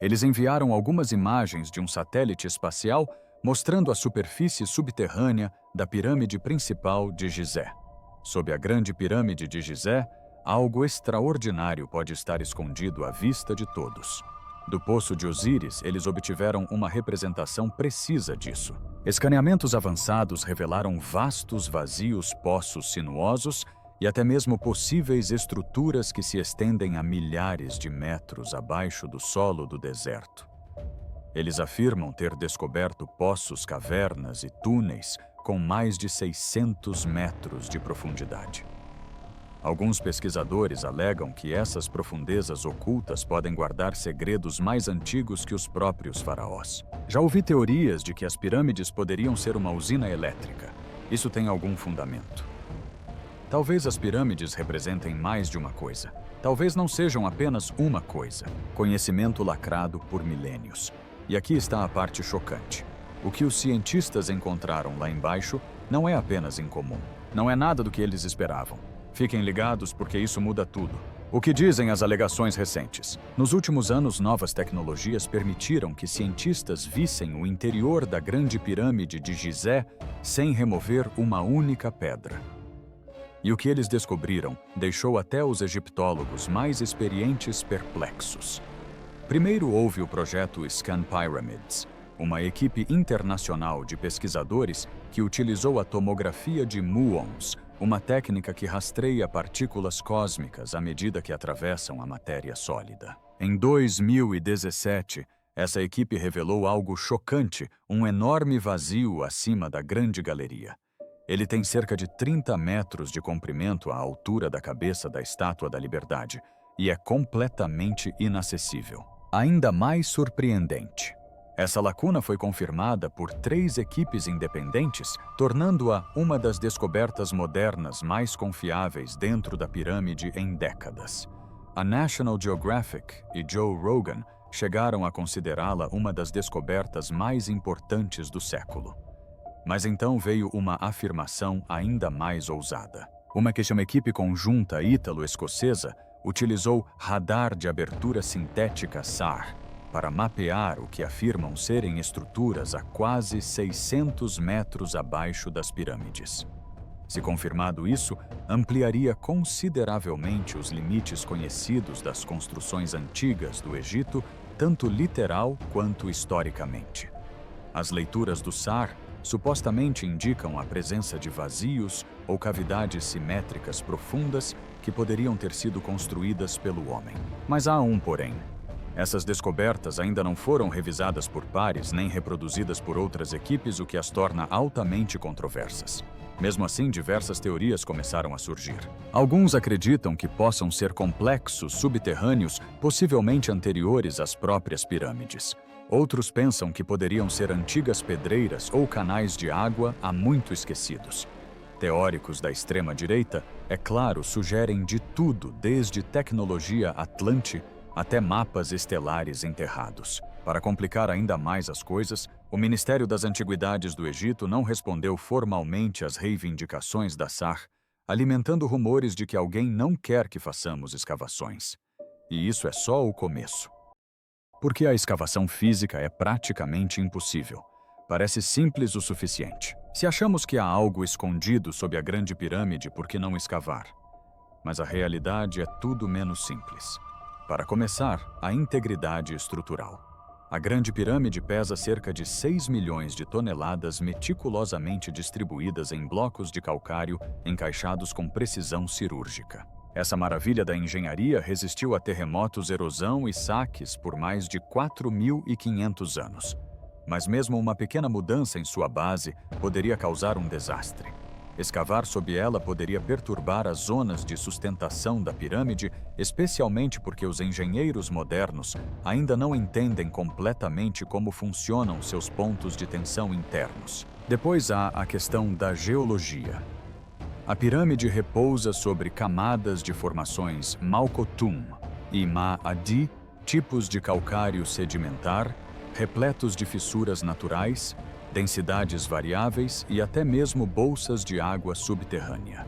Eles enviaram algumas imagens de um satélite espacial mostrando a superfície subterrânea da pirâmide principal de Gizé. Sob a grande pirâmide de Gizé, algo extraordinário pode estar escondido à vista de todos. Do Poço de Osíris, eles obtiveram uma representação precisa disso. Escaneamentos avançados revelaram vastos vazios poços sinuosos e até mesmo possíveis estruturas que se estendem a milhares de metros abaixo do solo do deserto. Eles afirmam ter descoberto poços, cavernas e túneis com mais de 600 metros de profundidade. Alguns pesquisadores alegam que essas profundezas ocultas podem guardar segredos mais antigos que os próprios faraós. Já ouvi teorias de que as pirâmides poderiam ser uma usina elétrica. Isso tem algum fundamento. Talvez as pirâmides representem mais de uma coisa. Talvez não sejam apenas uma coisa. Conhecimento lacrado por milênios. E aqui está a parte chocante. O que os cientistas encontraram lá embaixo não é apenas incomum. Não é nada do que eles esperavam. Fiquem ligados porque isso muda tudo. O que dizem as alegações recentes? Nos últimos anos, novas tecnologias permitiram que cientistas vissem o interior da Grande Pirâmide de Gizé sem remover uma única pedra. E o que eles descobriram deixou até os egiptólogos mais experientes perplexos. Primeiro houve o projeto Scan Pyramids, uma equipe internacional de pesquisadores que utilizou a tomografia de muons, uma técnica que rastreia partículas cósmicas à medida que atravessam a matéria sólida. Em 2017, essa equipe revelou algo chocante, um enorme vazio acima da Grande Galeria. Ele tem cerca de 30 metros de comprimento à altura da cabeça da Estátua da Liberdade e é completamente inacessível. Ainda mais surpreendente, essa lacuna foi confirmada por 3 equipes independentes, tornando-a uma das descobertas modernas mais confiáveis dentro da pirâmide em décadas. A National Geographic e Joe Rogan chegaram a considerá-la uma das descobertas mais importantes do século. Mas então veio uma afirmação ainda mais ousada. Uma equipe conjunta ítalo-escocesa utilizou radar de abertura sintética SAR para mapear o que afirmam serem estruturas a quase 600 metros abaixo das pirâmides. Se confirmado isso, ampliaria consideravelmente os limites conhecidos das construções antigas do Egito, tanto literal quanto historicamente. As leituras do SAR supostamente indicam a presença de vazios ou cavidades simétricas profundas que poderiam ter sido construídas pelo homem. Mas há um porém. Essas descobertas ainda não foram revisadas por pares nem reproduzidas por outras equipes, o que as torna altamente controversas. Mesmo assim, diversas teorias começaram a surgir. Alguns acreditam que possam ser complexos subterrâneos, possivelmente anteriores às próprias pirâmides. Outros pensam que poderiam ser antigas pedreiras ou canais de água há muito esquecidos. Teóricos da extrema-direita, é claro, sugerem de tudo, desde tecnologia Atlante até mapas estelares enterrados. Para complicar ainda mais as coisas, o Ministério das Antiguidades do Egito não respondeu formalmente às reivindicações da SAR, alimentando rumores de que alguém não quer que façamos escavações. E isso é só o começo. Porque a escavação física é praticamente impossível. Parece simples o suficiente. Se achamos que há algo escondido sob a Grande Pirâmide, por que não escavar? Mas a realidade é tudo menos simples. Para começar, a integridade estrutural. A Grande Pirâmide pesa cerca de 6 milhões de toneladas meticulosamente distribuídas em blocos de calcário encaixados com precisão cirúrgica. Essa maravilha da engenharia resistiu a terremotos, erosão e saques por mais de 4.500 anos. Mas mesmo uma pequena mudança em sua base poderia causar um desastre. Escavar sob ela poderia perturbar as zonas de sustentação da pirâmide, especialmente porque os engenheiros modernos ainda não entendem completamente como funcionam seus pontos de tensão internos. Depois há a questão da geologia. A pirâmide repousa sobre camadas de formações Malkotum e Ma'adi, tipos de calcário sedimentar, repletos de fissuras naturais, densidades variáveis e até mesmo bolsas de água subterrânea.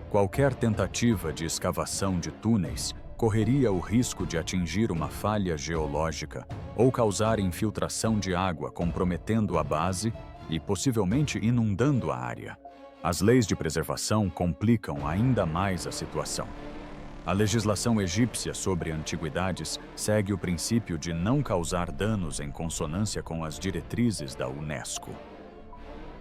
Qualquer tentativa de escavação de túneis correria o risco de atingir uma falha geológica ou causar infiltração de água, comprometendo a base e possivelmente inundando a área. As leis de preservação complicam ainda mais a situação. A legislação egípcia sobre antiguidades segue o princípio de não causar danos em consonância com as diretrizes da Unesco.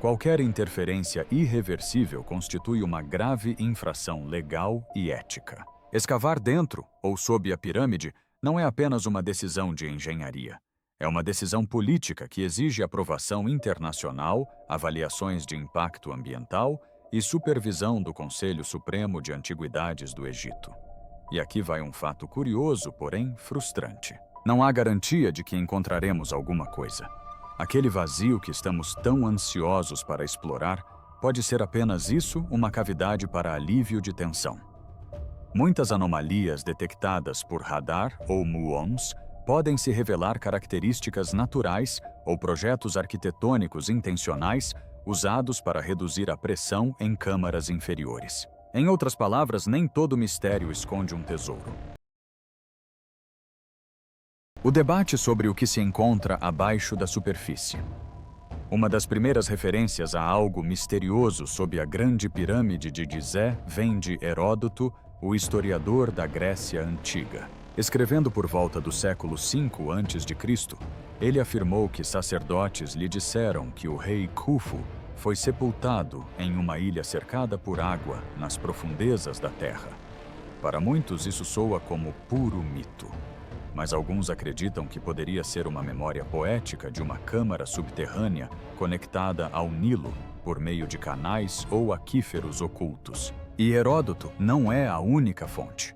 Qualquer interferência irreversível constitui uma grave infração legal e ética. Escavar dentro ou sob a pirâmide não é apenas uma decisão de engenharia. É uma decisão política que exige aprovação internacional, avaliações de impacto ambiental e supervisão do Conselho Supremo de Antiguidades do Egito. E aqui vai um fato curioso, porém frustrante. Não há garantia de que encontraremos alguma coisa. Aquele vazio que estamos tão ansiosos para explorar pode ser apenas isso, uma cavidade para alívio de tensão. Muitas anomalias detectadas por radar ou muons podem se revelar características naturais ou projetos arquitetônicos intencionais usados para reduzir a pressão em câmaras inferiores. Em outras palavras, nem todo mistério esconde um tesouro. O debate sobre o que se encontra abaixo da superfície. Uma das primeiras referências a algo misterioso sob a Grande Pirâmide de Gizé vem de Heródoto, o historiador da Grécia Antiga. Escrevendo por volta do século V a.C., ele afirmou que sacerdotes lhe disseram que o rei Khufu foi sepultado em uma ilha cercada por água nas profundezas da terra. Para muitos, isso soa como puro mito. Mas alguns acreditam que poderia ser uma memória poética de uma câmara subterrânea conectada ao Nilo por meio de canais ou aquíferos ocultos. E Heródoto não é a única fonte.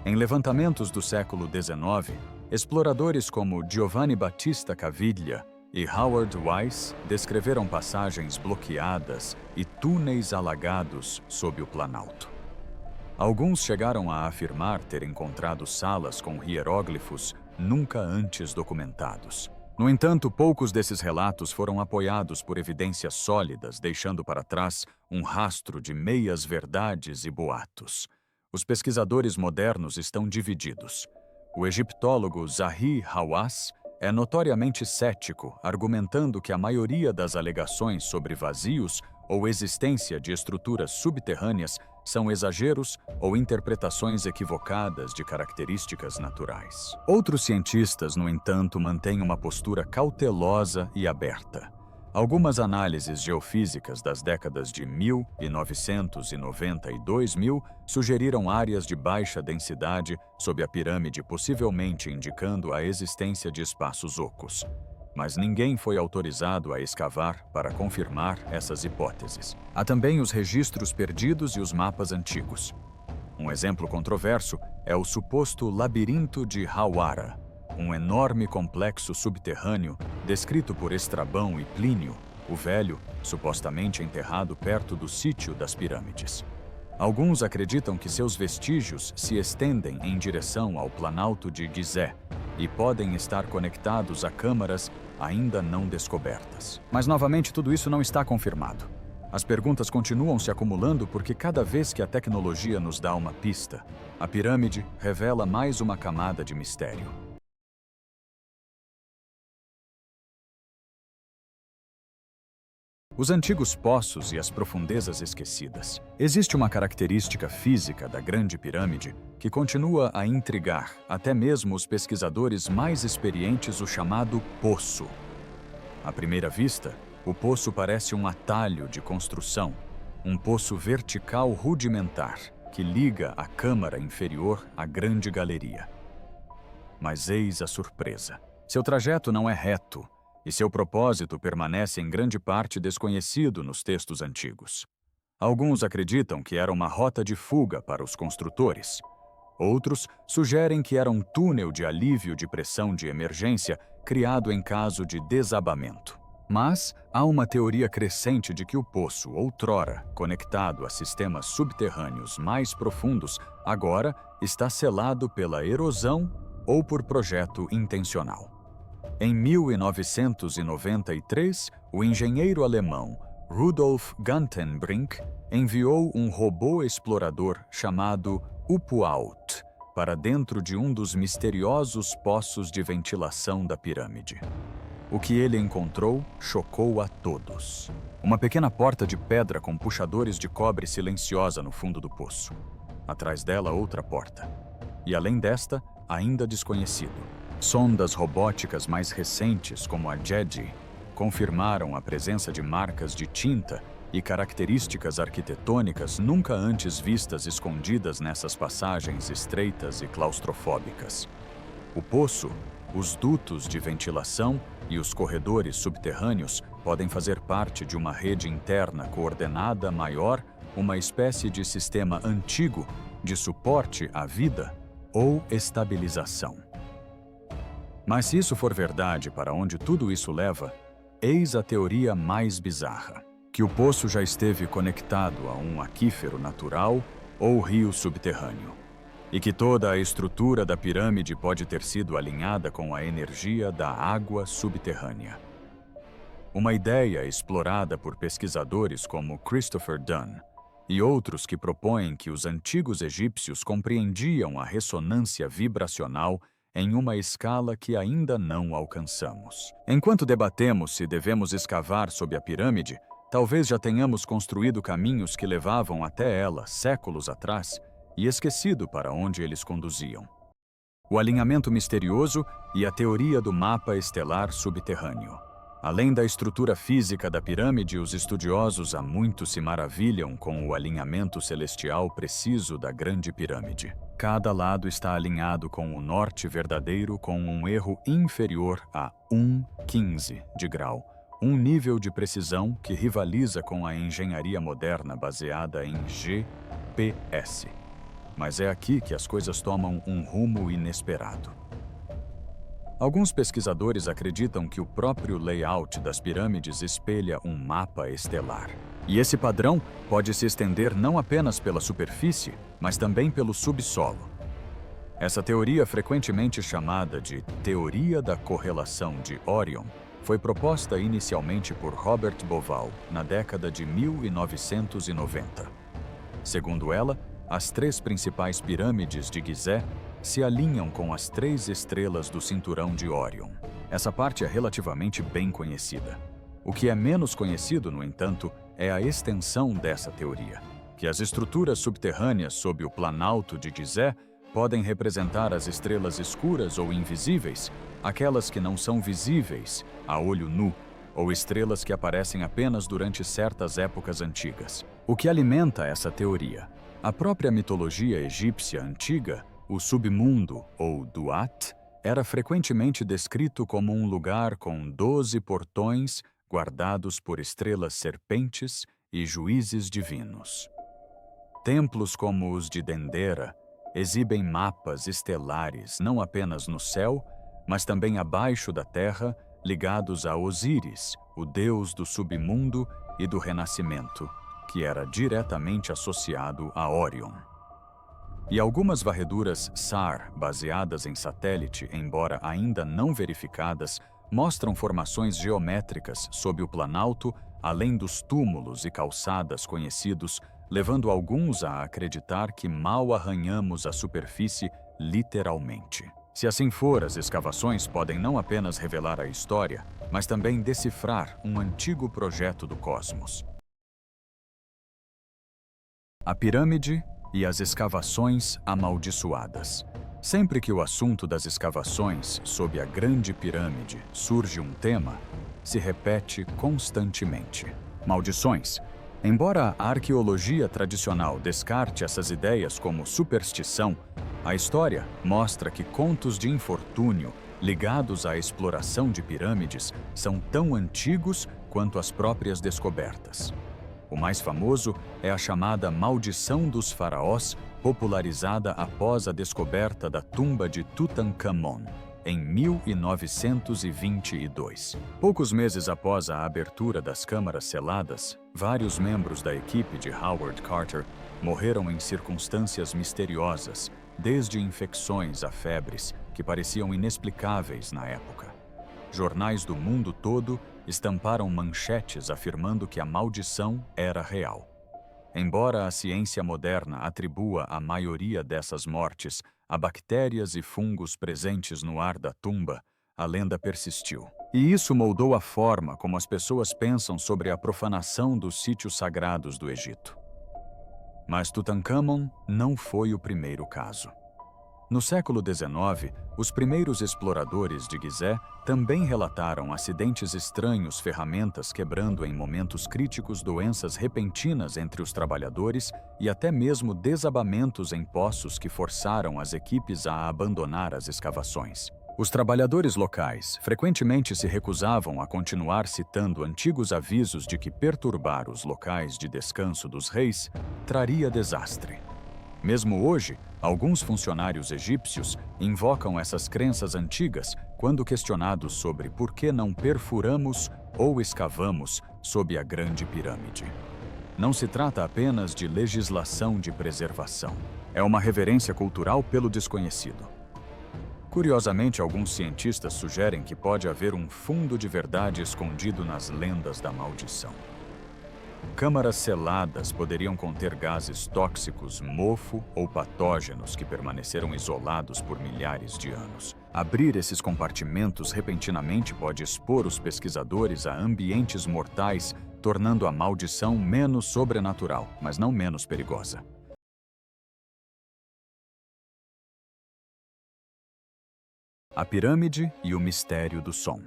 Em levantamentos do século XIX, exploradores como Giovanni Battista Caviglia e Howard Weiss descreveram passagens bloqueadas e túneis alagados sob o Planalto. Alguns chegaram a afirmar ter encontrado salas com hieróglifos nunca antes documentados. No entanto, poucos desses relatos foram apoiados por evidências sólidas, deixando para trás um rastro de meias-verdades e boatos. Os pesquisadores modernos estão divididos. O egiptólogo Zahi Hawass é notoriamente cético, argumentando que a maioria das alegações sobre vazios ou existência de estruturas subterrâneas são exageros ou interpretações equivocadas de características naturais. Outros cientistas, no entanto, mantêm uma postura cautelosa e aberta. Algumas análises geofísicas das décadas de 1990 e 2000 sugeriram áreas de baixa densidade sob a pirâmide, possivelmente indicando a existência de espaços ocos. Mas ninguém foi autorizado a escavar para confirmar essas hipóteses. Há também os registros perdidos e os mapas antigos. Um exemplo controverso é o suposto labirinto de Hawara, um enorme complexo subterrâneo descrito por Estrabão e Plínio, o Velho, supostamente enterrado perto do sítio das pirâmides. Alguns acreditam que seus vestígios se estendem em direção ao Planalto de Gizé e podem estar conectados a câmaras ainda não descobertas. Mas, novamente, tudo isso não está confirmado. As perguntas continuam se acumulando porque cada vez que a tecnologia nos dá uma pista, a pirâmide revela mais uma camada de mistério. Os antigos poços e as profundezas esquecidas. Existe uma característica física da Grande Pirâmide que continua a intrigar até mesmo os pesquisadores mais experientes, o chamado poço. À primeira vista, o poço parece um atalho de construção, um poço vertical rudimentar que liga a câmara inferior à grande galeria. Mas eis a surpresa. Seu trajeto não é reto, e seu propósito permanece em grande parte desconhecido nos textos antigos. Alguns acreditam que era uma rota de fuga para os construtores. Outros sugerem que era um túnel de alívio de pressão de emergência criado em caso de desabamento. Mas há uma teoria crescente de que o poço, outrora conectado a sistemas subterrâneos mais profundos, agora está selado pela erosão ou por projeto intencional. Em 1993, o engenheiro alemão Rudolf Gantenbrink enviou um robô explorador chamado U-Pout para dentro de um dos misteriosos poços de ventilação da pirâmide. O que ele encontrou chocou a todos. Uma pequena porta de pedra com puxadores de cobre silenciosa no fundo do poço. Atrás dela, outra porta. E além desta, ainda desconhecido. Sondas robóticas mais recentes, como a JEDI, confirmaram a presença de marcas de tinta e características arquitetônicas nunca antes vistas escondidas nessas passagens estreitas e claustrofóbicas. O poço, os dutos de ventilação e os corredores subterrâneos podem fazer parte de uma rede interna coordenada maior, uma espécie de sistema antigo de suporte à vida ou estabilização. Mas se isso for verdade para onde tudo isso leva, eis a teoria mais bizarra: que o poço já esteve conectado a um aquífero natural ou rio subterrâneo, e que toda a estrutura da pirâmide pode ter sido alinhada com a energia da água subterrânea. Uma ideia explorada por pesquisadores como Christopher Dunn e outros que propõem que os antigos egípcios compreendiam a ressonância vibracional em uma escala que ainda não alcançamos. Enquanto debatemos se devemos escavar sob a pirâmide, talvez já tenhamos construído caminhos que levavam até ela séculos atrás e esquecido para onde eles conduziam. O alinhamento misterioso e a teoria do mapa estelar subterrâneo. Além da estrutura física da pirâmide, os estudiosos há muito se maravilham com o alinhamento celestial preciso da Grande Pirâmide. Cada lado está alinhado com o norte verdadeiro com um erro inferior a 1/15 de grau, um nível de precisão que rivaliza com a engenharia moderna baseada em GPS. Mas é aqui que as coisas tomam um rumo inesperado. Alguns pesquisadores acreditam que o próprio layout das pirâmides espelha um mapa estelar. E esse padrão pode se estender não apenas pela superfície, mas também pelo subsolo. Essa teoria, frequentemente chamada de Teoria da Correlação de Orion, foi proposta inicialmente por Robert Bauval na década de 1990. Segundo ela, as 3 principais pirâmides de Gizé se alinham com as 3 estrelas do cinturão de Órion. Essa parte é relativamente bem conhecida. O que é menos conhecido, no entanto, é a extensão dessa teoria, que as estruturas subterrâneas sob o planalto de Gizé podem representar as estrelas escuras ou invisíveis, aquelas que não são visíveis a olho nu, ou estrelas que aparecem apenas durante certas épocas antigas. O que alimenta essa teoria? A própria mitologia egípcia antiga, o submundo, ou Duat, era frequentemente descrito como um lugar com 12 portões guardados por estrelas serpentes e juízes divinos. Templos como os de Dendera exibem mapas estelares não apenas no céu, mas também abaixo da terra, ligados a Osíris, o deus do submundo e do renascimento, que era diretamente associado a Órion. E algumas varreduras SAR, baseadas em satélite, embora ainda não verificadas, mostram formações geométricas sob o planalto, além dos túmulos e calçadas conhecidos, levando alguns a acreditar que mal arranhamos a superfície literalmente. Se assim for, as escavações podem não apenas revelar a história, mas também decifrar um antigo projeto do cosmos. A pirâmide e as escavações amaldiçoadas. Sempre que o assunto das escavações sob a Grande Pirâmide surge um tema, se repete constantemente. Maldições. Embora a arqueologia tradicional descarte essas ideias como superstição, a história mostra que contos de infortúnio ligados à exploração de pirâmides são tão antigos quanto as próprias descobertas. O mais famoso é a chamada Maldição dos Faraós, popularizada após a descoberta da tumba de Tutankhamon, em 1922. Poucos meses após a abertura das câmaras seladas, vários membros da equipe de Howard Carter morreram em circunstâncias misteriosas, desde infecções a febres que pareciam inexplicáveis na época. Jornais do mundo todo estamparam manchetes afirmando que a maldição era real. Embora a ciência moderna atribua a maioria dessas mortes a bactérias e fungos presentes no ar da tumba, a lenda persistiu. E isso moldou a forma como as pessoas pensam sobre a profanação dos sítios sagrados do Egito. Mas Tutancâmon não foi o primeiro caso. No século XIX, os primeiros exploradores de Gizé também relataram acidentes estranhos, ferramentas quebrando em momentos críticos, doenças repentinas entre os trabalhadores e até mesmo desabamentos em poços que forçaram as equipes a abandonar as escavações. Os trabalhadores locais frequentemente se recusavam a continuar citando antigos avisos de que perturbar os locais de descanso dos reis traria desastre. Mesmo hoje, alguns funcionários egípcios invocam essas crenças antigas quando questionados sobre por que não perfuramos ou escavamos sob a Grande Pirâmide. Não se trata apenas de legislação de preservação. É uma reverência cultural pelo desconhecido. Curiosamente, alguns cientistas sugerem que pode haver um fundo de verdade escondido nas lendas da maldição. Câmaras seladas poderiam conter gases tóxicos, mofo ou patógenos que permaneceram isolados por milhares de anos. Abrir esses compartimentos repentinamente pode expor os pesquisadores a ambientes mortais, tornando a maldição menos sobrenatural, mas não menos perigosa. A pirâmide e o mistério do som.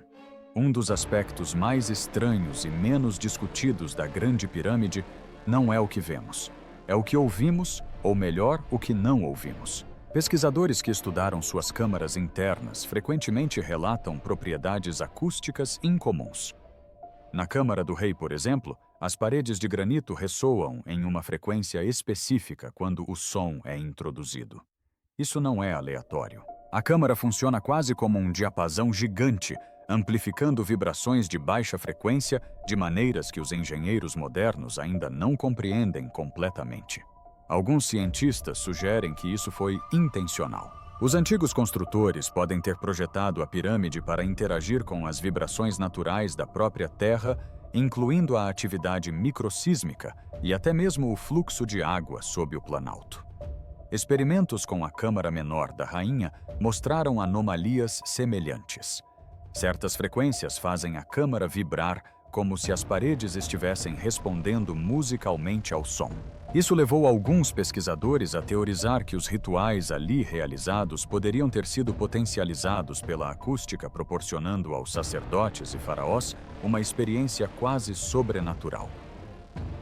Um dos aspectos mais estranhos e menos discutidos da Grande Pirâmide não é o que vemos, é o que ouvimos, ou melhor, o que não ouvimos. Pesquisadores que estudaram suas câmaras internas frequentemente relatam propriedades acústicas incomuns. Na Câmara do Rei, por exemplo, as paredes de granito ressoam em uma frequência específica quando o som é introduzido. Isso não é aleatório. A câmara funciona quase como um diapasão gigante, amplificando vibrações de baixa frequência de maneiras que os engenheiros modernos ainda não compreendem completamente. Alguns cientistas sugerem que isso foi intencional. Os antigos construtores podem ter projetado a pirâmide para interagir com as vibrações naturais da própria Terra, incluindo a atividade microsísmica e até mesmo o fluxo de água sob o planalto. Experimentos com a câmara menor da rainha mostraram anomalias semelhantes. Certas frequências fazem a câmara vibrar como se as paredes estivessem respondendo musicalmente ao som. Isso levou alguns pesquisadores a teorizar que os rituais ali realizados poderiam ter sido potencializados pela acústica, proporcionando aos sacerdotes e faraós uma experiência quase sobrenatural.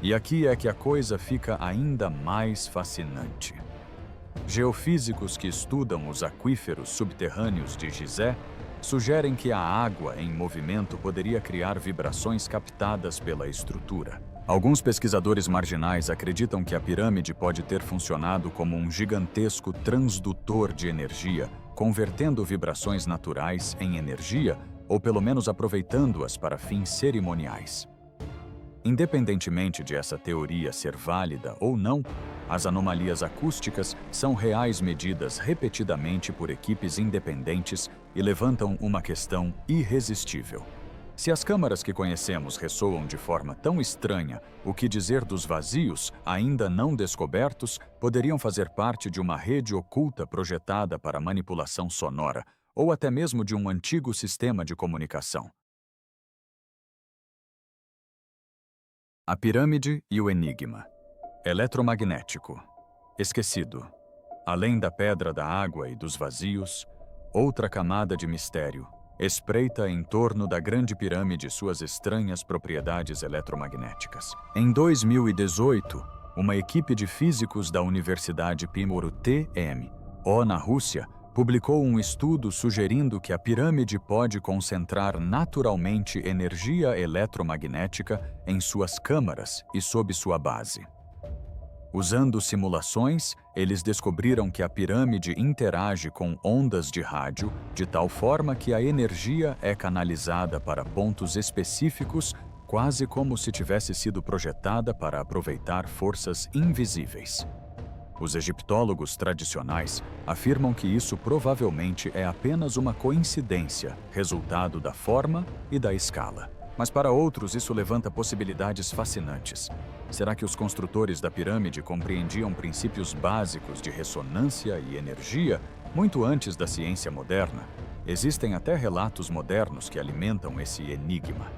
E aqui é que a coisa fica ainda mais fascinante. Geofísicos que estudam os aquíferos subterrâneos de Gizé sugerem que a água em movimento poderia criar vibrações captadas pela estrutura. Alguns pesquisadores marginais acreditam que a pirâmide pode ter funcionado como um gigantesco transdutor de energia, convertendo vibrações naturais em energia ou pelo menos aproveitando-as para fins cerimoniais. Independentemente de essa teoria ser válida ou não, as anomalias acústicas são reais medidas repetidamente por equipes independentes e levantam uma questão irresistível. Se as câmaras que conhecemos ressoam de forma tão estranha, o que dizer dos vazios, ainda não descobertos, poderiam fazer parte de uma rede oculta projetada para manipulação sonora, ou até mesmo de um antigo sistema de comunicação. A pirâmide e o enigma. Eletromagnético. Esquecido. Além da pedra da água e dos vazios, outra camada de mistério espreita em torno da Grande Pirâmide suas estranhas propriedades eletromagnéticas. Em 2018, uma equipe de físicos da Universidade Pimor-UTM, na Rússia, publicou um estudo sugerindo que a pirâmide pode concentrar naturalmente energia eletromagnética em suas câmaras e sob sua base. Usando simulações, eles descobriram que a pirâmide interage com ondas de rádio de tal forma que a energia é canalizada para pontos específicos, quase como se tivesse sido projetada para aproveitar forças invisíveis. Os egiptólogos tradicionais afirmam que isso provavelmente é apenas uma coincidência, resultado da forma e da escala. Mas para outros isso levanta possibilidades fascinantes. Será que os construtores da pirâmide compreendiam princípios básicos de ressonância e energia muito antes da ciência moderna? Existem até relatos modernos que alimentam esse enigma.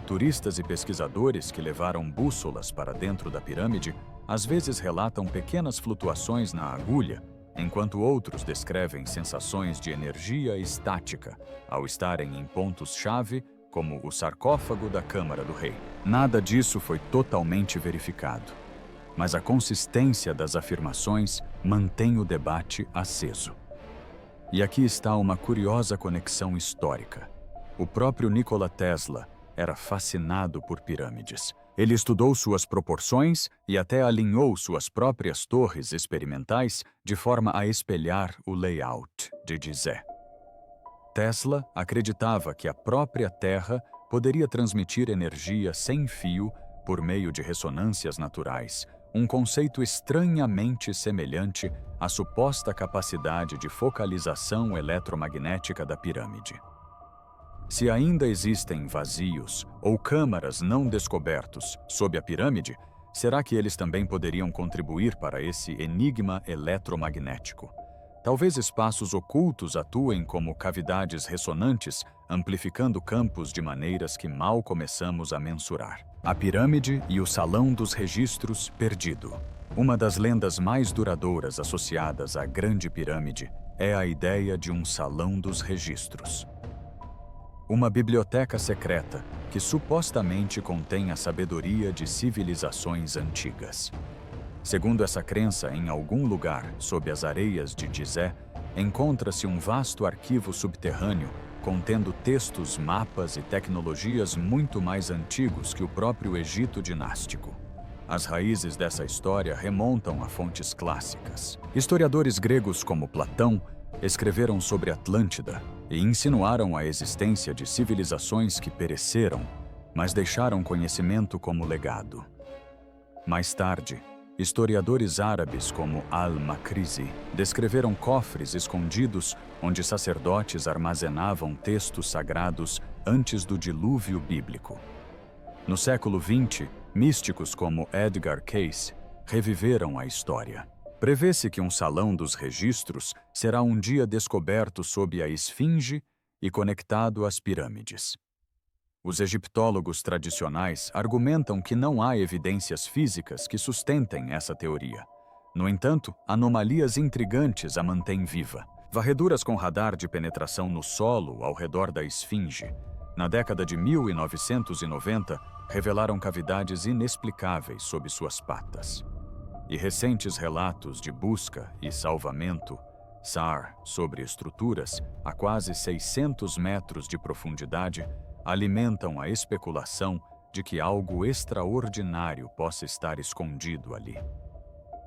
Turistas e pesquisadores que levaram bússolas para dentro da pirâmide às vezes relatam pequenas flutuações na agulha, enquanto outros descrevem sensações de energia estática ao estarem em pontos-chave, como o sarcófago da Câmara do Rei. Nada disso foi totalmente verificado, mas a consistência das afirmações mantém o debate aceso. E aqui está uma curiosa conexão histórica. O próprio Nikola Tesla era fascinado por pirâmides. Ele estudou suas proporções e até alinhou suas próprias torres experimentais de forma a espelhar o layout de Gizé. Tesla acreditava que a própria Terra poderia transmitir energia sem fio por meio de ressonâncias naturais, um conceito estranhamente semelhante à suposta capacidade de focalização eletromagnética da pirâmide. Se ainda existem vazios ou câmaras não descobertos sob a pirâmide, será que eles também poderiam contribuir para esse enigma eletromagnético? Talvez espaços ocultos atuem como cavidades ressonantes, amplificando campos de maneiras que mal começamos a mensurar. A pirâmide e o Salão dos Registros perdido. Uma das lendas mais duradouras associadas à Grande Pirâmide é a ideia de um Salão dos Registros. Uma biblioteca secreta que supostamente contém a sabedoria de civilizações antigas. Segundo essa crença, em algum lugar, sob as areias de Gizé, encontra-se um vasto arquivo subterrâneo contendo textos, mapas e tecnologias muito mais antigos que o próprio Egito dinástico. As raízes dessa história remontam a fontes clássicas. Historiadores gregos como Platão escreveram sobre Atlântida e insinuaram a existência de civilizações que pereceram, mas deixaram conhecimento como legado. Mais tarde, historiadores árabes como Al-Makrizi descreveram cofres escondidos onde sacerdotes armazenavam textos sagrados antes do dilúvio bíblico. No século XX, místicos como Edgar Cayce reviveram a história. Prevê-se que um salão dos registros será um dia descoberto sob a Esfinge e conectado às pirâmides. Os egiptólogos tradicionais argumentam que não há evidências físicas que sustentem essa teoria. No entanto, anomalias intrigantes a mantêm viva. Varreduras com radar de penetração no solo ao redor da Esfinge, na década de 1990, revelaram cavidades inexplicáveis sob suas patas. E recentes relatos de busca e salvamento, SAR, sobre estruturas a quase 600 metros de profundidade, alimentam a especulação de que algo extraordinário possa estar escondido ali.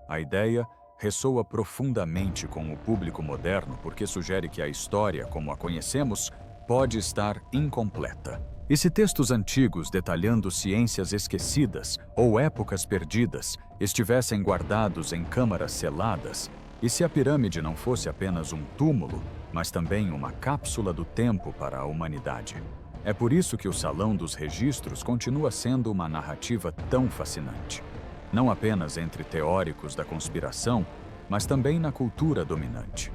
A ideia ressoa profundamente com o público moderno porque sugere que a história, como a conhecemos, pode estar incompleta. E se textos antigos detalhando ciências esquecidas ou épocas perdidas estivessem guardados em câmaras seladas, e se a pirâmide não fosse apenas um túmulo, mas também uma cápsula do tempo para a humanidade? É por isso que o Salão dos Registros continua sendo uma narrativa tão fascinante. Não apenas entre teóricos da conspiração, mas também na cultura dominante.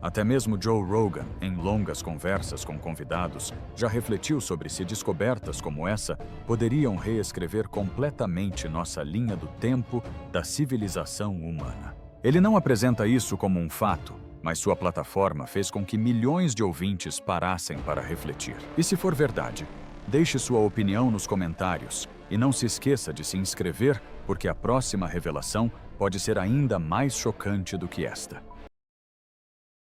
Até mesmo Joe Rogan, em longas conversas com convidados, já refletiu sobre se descobertas como essa poderiam reescrever completamente nossa linha do tempo da civilização humana. Ele não apresenta isso como um fato, mas sua plataforma fez com que milhões de ouvintes parassem para refletir. E se for verdade, deixe sua opinião nos comentários e não se esqueça de se inscrever, porque a próxima revelação pode ser ainda mais chocante do que esta.